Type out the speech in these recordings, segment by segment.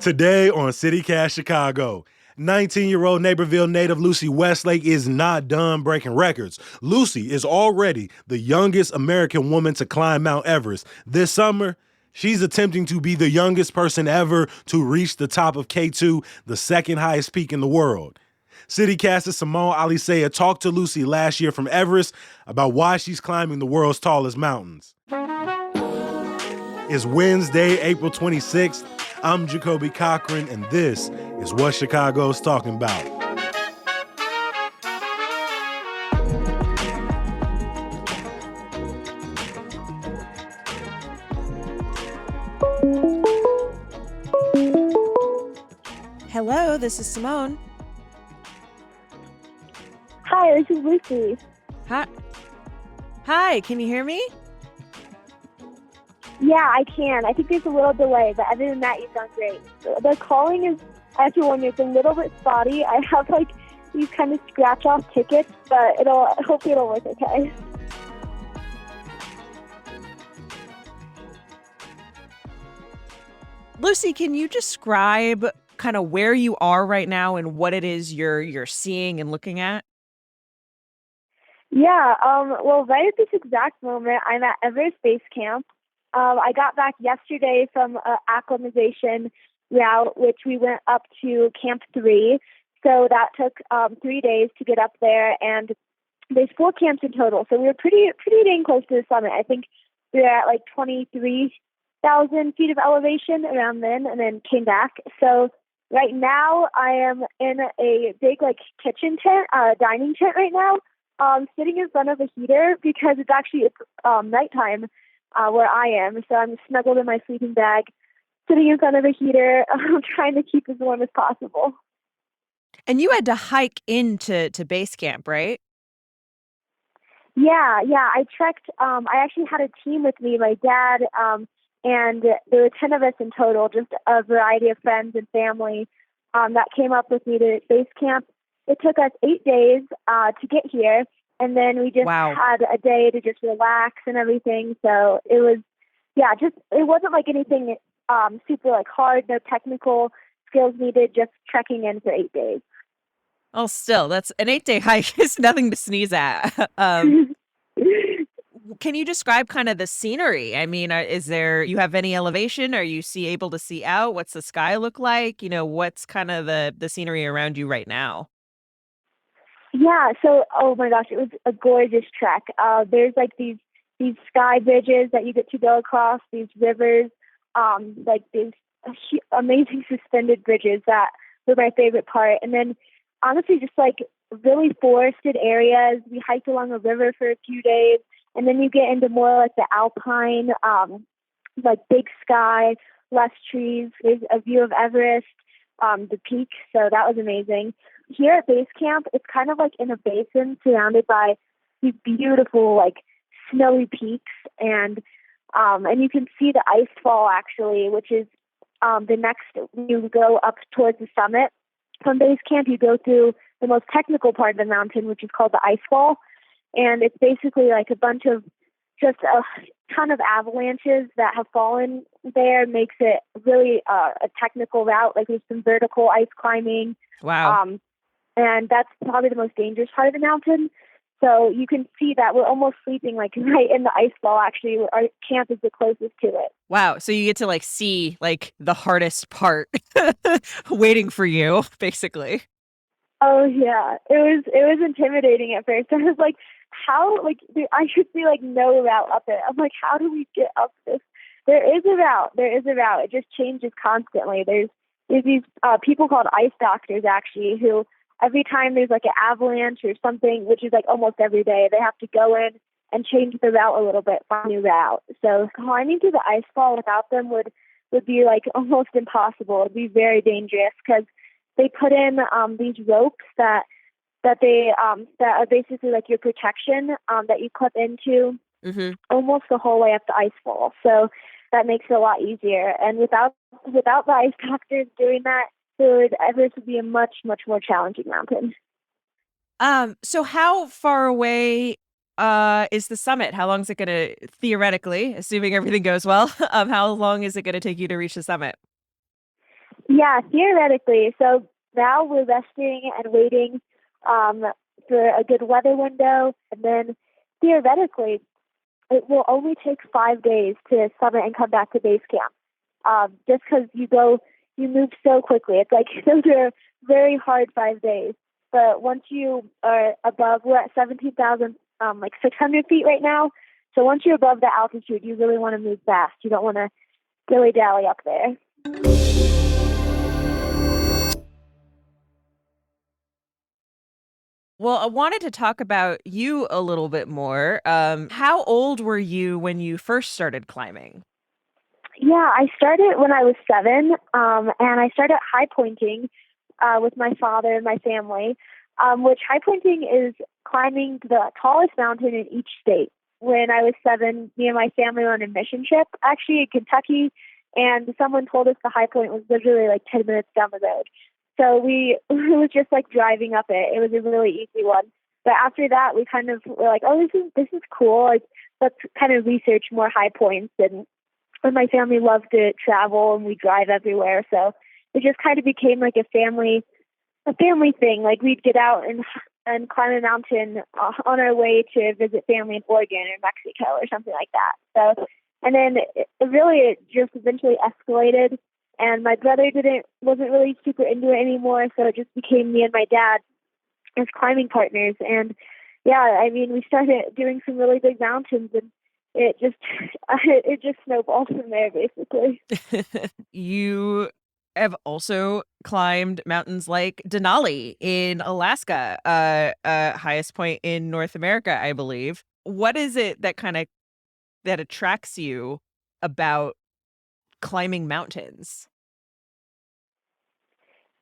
Today on CityCast Chicago, 19-year-old Naperville native Lucy Westlake is not done breaking records. Lucy is already the youngest American woman to climb Mount Everest. This summer, she's attempting to be the youngest person ever to reach the top of K2, the second highest peak in the world. CityCast's Simone Alisea talked to Lucy last year from Everest about why she's climbing the world's tallest mountains. It's Wednesday, April 26th. I'm Jacoby Cochran, and this is what Chicago's talking about. Hello, this is Simone. Hi, this is Lucy. Hi, can you hear me? Yeah, I can. I think there's a little delay, but other than that, you sound great. The calling is, I have to warn you, it's a little bit spotty. I have these kind of scratch off tickets, but hopefully it'll work okay. Lucy, can you describe kind of where you are right now and what it is you're seeing and looking at? Yeah, well, right at this exact moment, I'm at Everest Base Camp. I got back yesterday from an acclimatization route, which we went up to Camp 3. So that took 3 days to get up there, and there's 4 camps in total. So we were pretty dang close to the summit. I think we were at 23,000 feet of elevation around then, and then came back. So right now I am in a big kitchen tent, dining tent right now, sitting in front of a heater because it's nighttime. Where I am. So I'm snuggled in my sleeping bag, sitting in front of a heater, trying to keep as warm as possible. And you had to hike into base camp, right? Yeah. I trekked. I actually had a team with me, my dad, and there were 10 of us in total, just a variety of friends and family that came up with me to base camp. It took us 8 days to get here. And then we just had a day to just relax and everything. So it was, it wasn't anything super hard, no technical skills needed, just trekking in for 8 days. Oh, still, that's an 8-day hike is nothing to sneeze at. Can you describe kind of the scenery? I mean, you have any elevation? Are you able to see out? What's the sky look like? What's kind of the scenery around you right now? Yeah, so, oh my gosh, it was a gorgeous trek. There's these sky bridges that you get to go across, these rivers, these amazing suspended bridges that were my favorite part. And then honestly, just really forested areas. We hiked along a river for a few days, and then you get into more the alpine, big sky, less trees. There's a view of Everest, the peak, so that was amazing. Here at base camp, it's kind of in a basin surrounded by these beautiful snowy peaks, and you can see the ice fall actually, which is the next. You go up towards the summit from base camp. You go through the most technical part of the mountain, which is called the ice fall, and it's basically a bunch of just a ton of avalanches that have fallen there. Makes it really a technical route. There's some vertical ice climbing. Wow. And that's probably the most dangerous part of the mountain. So you can see that we're almost sleeping right in the ice fall. Actually, our camp is the closest to it. Wow. So you get to see the hardest part waiting for you, basically. Oh yeah, it was intimidating at first. I was how I should see no route up it. I'm how do we get up this? There is a route. It just changes constantly. There's these people called ice doctors actually who. Every time there's an avalanche or something, which is almost every day, they have to go in and change the route a little bit, find a new route. So climbing to the ice fall without them would be almost impossible. It'd be very dangerous because they put in these ropes that are basically your protection that you clip into almost the whole way up the ice fall. So that makes it a lot easier. And without the ice doctors doing that, Everest would be a much, much more challenging mountain. So how far away is the summit? How long is it going to, theoretically, assuming everything goes well, how long is it going to take you to reach the summit? Yeah, theoretically. So now we're resting and waiting um, for a good weather window, and then theoretically, it will only take 5 days to summit and come back to base camp. Just because you move so quickly. It's like those are very hard 5 days. But once you are above, we're at 17,000, like 600 feet right now. So once you're above that altitude, you really want to move fast. You don't want to dilly dally up there. Well, I wanted to talk about you a little bit more. How old were you when you first started climbing? Yeah, I started when I was 7, and I started high pointing with my father and my family, which high pointing is climbing the tallest mountain in each state. When I was 7, me and my family were on a mission trip, actually in Kentucky, and someone told us the high point was literally like 10 minutes down the road. So it was just like driving up it. It was a really easy one. But after that, we kind of were like, oh, this is cool. Like, let's kind of research more high points and my family loved to travel and we drive everywhere. So it just kind of became like a family thing. Like we'd get out and climb a mountain on our way to visit family in Oregon or Mexico or something like that. So, and then it just eventually escalated. And my brother wasn't really super into it anymore. So it just became me and my dad as climbing partners. And yeah, I mean, we started doing some really big mountains and it just it just snowballed from there basically. You have also climbed mountains like Denali in Alaska, highest point in North America, I believe. What is it that that attracts you about climbing mountains?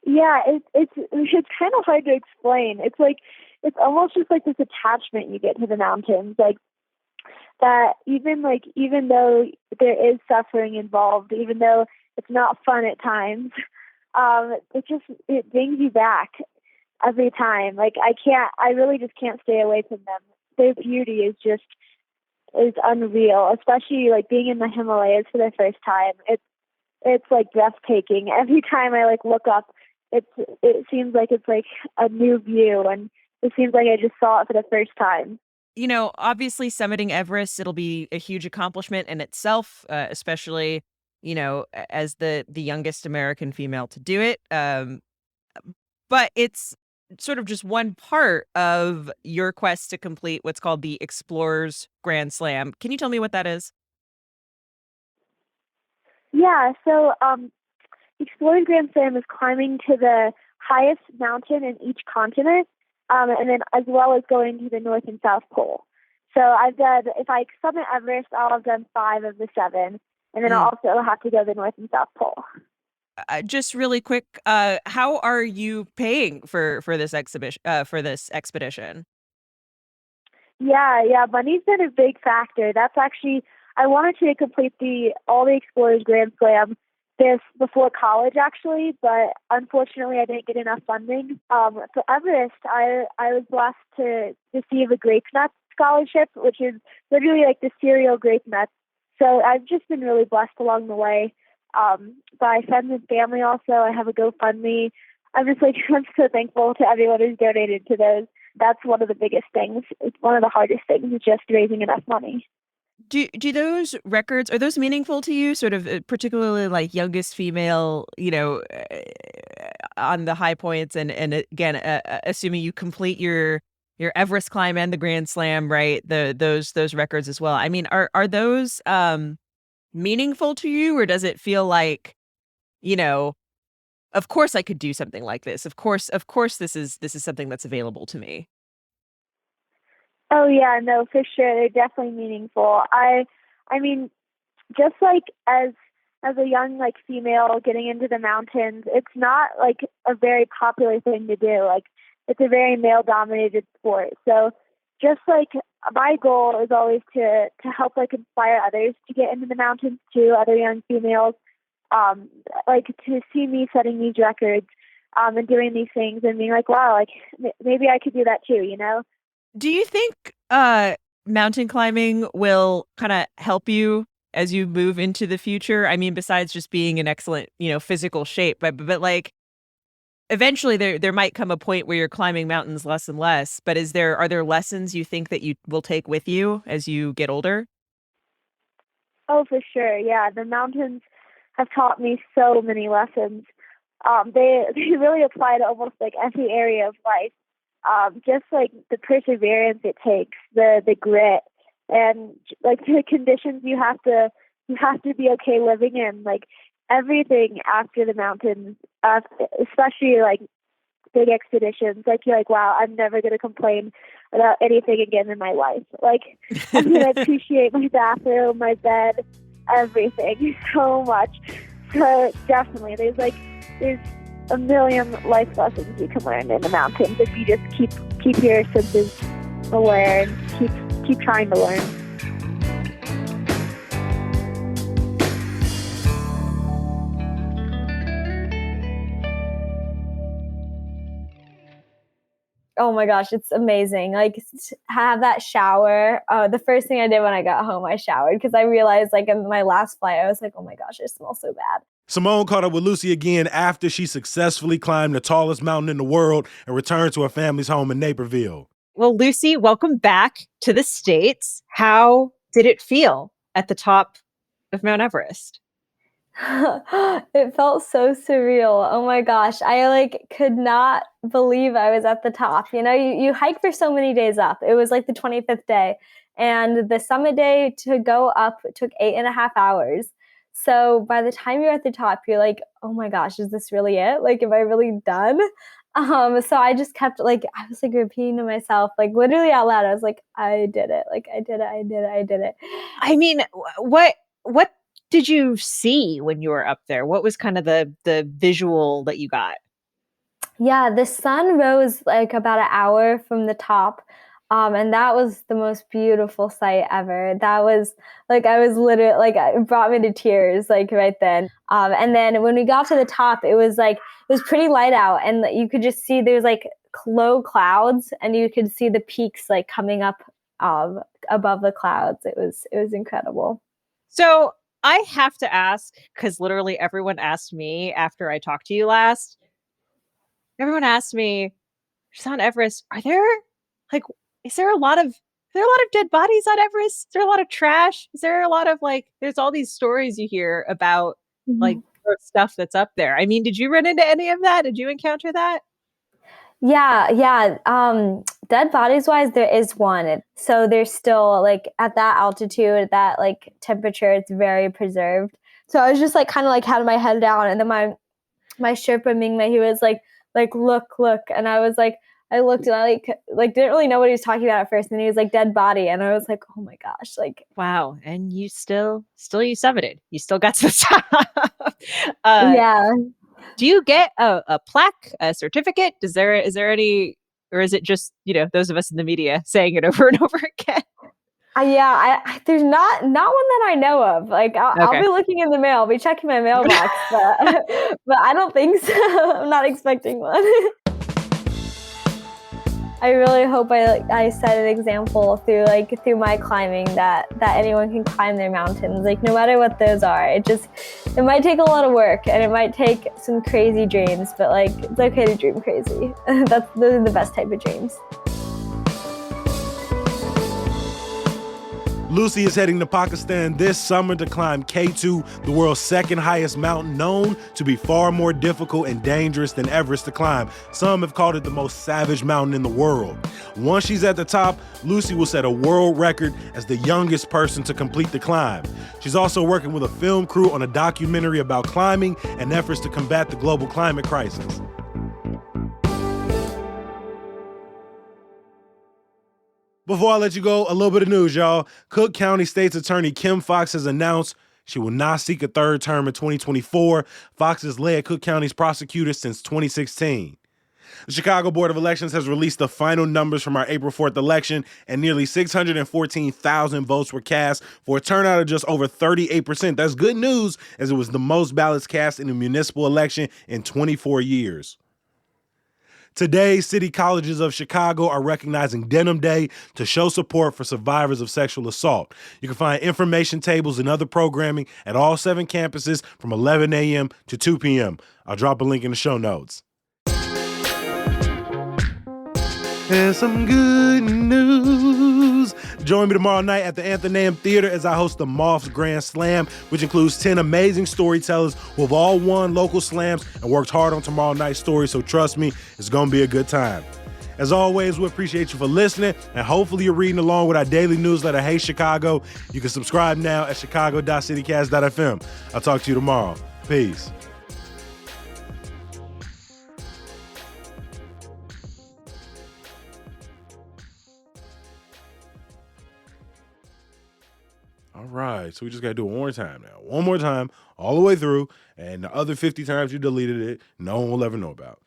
Yeah, it's kind of hard to explain. It's like it's almost just like this attachment you get to the mountains, like that even though there is suffering involved, even though it's not fun at times, it brings you back every time. Like I really just can't stay away from them. Their beauty is unreal, especially like being in the Himalayas for the first time. It's like breathtaking. Every time I like look up, it seems like it's like a new view, and it seems like I just saw it for the first time. Obviously summiting Everest, it'll be a huge accomplishment in itself, especially, as the youngest American female to do it. But it's sort of just one part of your quest to complete what's called the Explorers Grand Slam. Can you tell me what that is? Yeah, so exploring Grand Slam is climbing to the highest mountain in each continent, and then as well as going to the North and South Pole. So if I summit Everest, I'll have done 5 of the 7, and then I'll also have to go to the North and South Pole. Just really quick, how are you paying for this exhibition for this expedition? Yeah, money's been a big factor. That's actually I wanted to complete the all the Explorers Grand Slam this before college actually, but unfortunately I didn't get enough funding. For Everest, I was blessed to receive a grape nuts scholarship, which is literally like the cereal grape nuts. So I've just been really blessed along the way. By friends and family also. I have a GoFundMe. I'm just like I'm so thankful to everyone who's donated to those. That's one of the biggest things. It's one of the hardest things is just raising enough money. Do those records, are those meaningful to you? Sort of, particularly like youngest female, on the high points, and again, assuming you complete your Everest climb and the Grand Slam, right? Those records as well. I mean, are those meaningful to you, or does it feel like, you know, of course I could do something like this. Of course, this is something that's available to me. Oh yeah, no, for sure. They're definitely meaningful. I mean, just like as a young like female getting into the mountains, it's not like a very popular thing to do. Like it's a very male dominated sport. So just like my goal is always to help like inspire others to get into the mountains too, other young females, um, like to see me setting these records, and doing these things and being like, wow, like maybe I could do that too, you know? Do you think mountain climbing will kind of help you? as you move into the future? I mean, besides just being in excellent, physical shape, but like eventually there might come a point where you're climbing mountains less and less, but are there lessons you think that you will take with you as you get older? Oh, for sure. Yeah, the mountains have taught me so many lessons. They really apply to almost like every area of life. Just like the perseverance it takes, the grit, and like the conditions you have to be okay living in. Like everything after the mountains, especially like big expeditions. Like you're like, wow, I'm never gonna complain about anything again in my life. Like I'm gonna appreciate my bathroom, my bed, everything so much. So definitely, there's a million life lessons you can learn in the mountains if you just keep your senses aware and keep trying to learn. Oh my gosh, it's amazing. Like have that shower. The first thing I did when I got home, I showered because I realized like in my last flight, I was like, oh my gosh, it smells so bad. Simone caught up with Lucy again after she successfully climbed the tallest mountain in the world and returned to her family's home in Naperville. Well, Lucy, welcome back to the States. How did it feel at the top of Mount Everest? It felt so surreal. Oh my gosh. I like could not believe I was at the top. You hike for so many days up. It was like the 25th day. And the summit day to go up took 8.5 hours. So by the time you're at the top, you're like, oh my gosh, is this really it? Like, am I really done? So I just kept like I was like repeating to myself, like literally out loud. I was like, I did it. Like I did it, I did it, I did it. I mean, what did you see when you were up there? What was kind of the visual that you got? Yeah, the sun rose like about an hour from the top. And that was the most beautiful sight ever. That was like, I was literally like, it brought me to tears, like right then. And then when we got to the top, it was pretty light out and you could just see there's like low clouds and you could see the peaks like coming up above the clouds. It was incredible. So I have to ask, because literally everyone asked me after I talked to you last, everyone asked me, "Just on Everest, like, is there a lot of dead bodies on Everest? Is there a lot of trash? Is there a lot of like, there's all these stories you hear about like Mhm. the stuff that's up there. I mean, did you run into any of that? Did you encounter that? Yeah, yeah. Dead bodies wise, there is one. So they're still like at that altitude, at that like temperature, it's very preserved. So I was just like kind of like had my head down, and then my Sherpa Mingme, he was like look, and I was like I looked and I like didn't really know what he was talking about at first, and then he was like dead body, and I was like oh my gosh, like Wow, and you still you summited. You still got to the top. uh, yeah. do you get a plaque, a certificate? Is there any, or is it just those of us in the media saying it over and over again? Yeah, there's not one that I know of. Like I'll Okay. be looking in the mail, I'll be checking my mailbox, but but I don't think so. I'm not expecting one. I really hope I set an example through my climbing that anyone can climb their mountains. Like no matter what those are, it might take a lot of work and it might take some crazy dreams, but like it's okay to dream crazy. Those are the best type of dreams. Lucy is heading to Pakistan this summer to climb K2, the world's second highest mountain, known to be far more difficult and dangerous than Everest to climb. Some have called it the most savage mountain in the world. Once she's at the top, Lucy will set a world record as the youngest person to complete the climb. She's also working with a film crew on a documentary about climbing and efforts to combat the global climate crisis. Before I let you go, a little bit of news, y'all. Cook County State's Attorney Kim Foxx has announced she will not seek a third term in 2024. Foxx has led Cook County's prosecutor since 2016. The Chicago Board of Elections has released the final numbers from our April 4th election, and nearly 614,000 votes were cast for a turnout of just over 38%. That's good news, as it was the most ballots cast in a municipal election in 24 years. Today, City Colleges of Chicago are recognizing Denim Day to show support for survivors of sexual assault. You can find information tables and other programming at all 7 campuses from 11 a.m. to 2 p.m. I'll drop a link in the show notes. And some good news. Join me tomorrow night at the Athenaeum Theater as I host the Moths Grand Slam, which includes 10 amazing storytellers who have all won local slams and worked hard on tomorrow night's story. So trust me, it's going to be a good time. As always, we appreciate you for listening, and hopefully you're reading along with our daily newsletter, Hey Chicago. You can subscribe now at chicago.citycast.fm. I'll talk to you tomorrow. Peace. All right, so we just got to do it one more time now. One more time, all the way through, and the other 50 times you deleted it, no one will ever know about.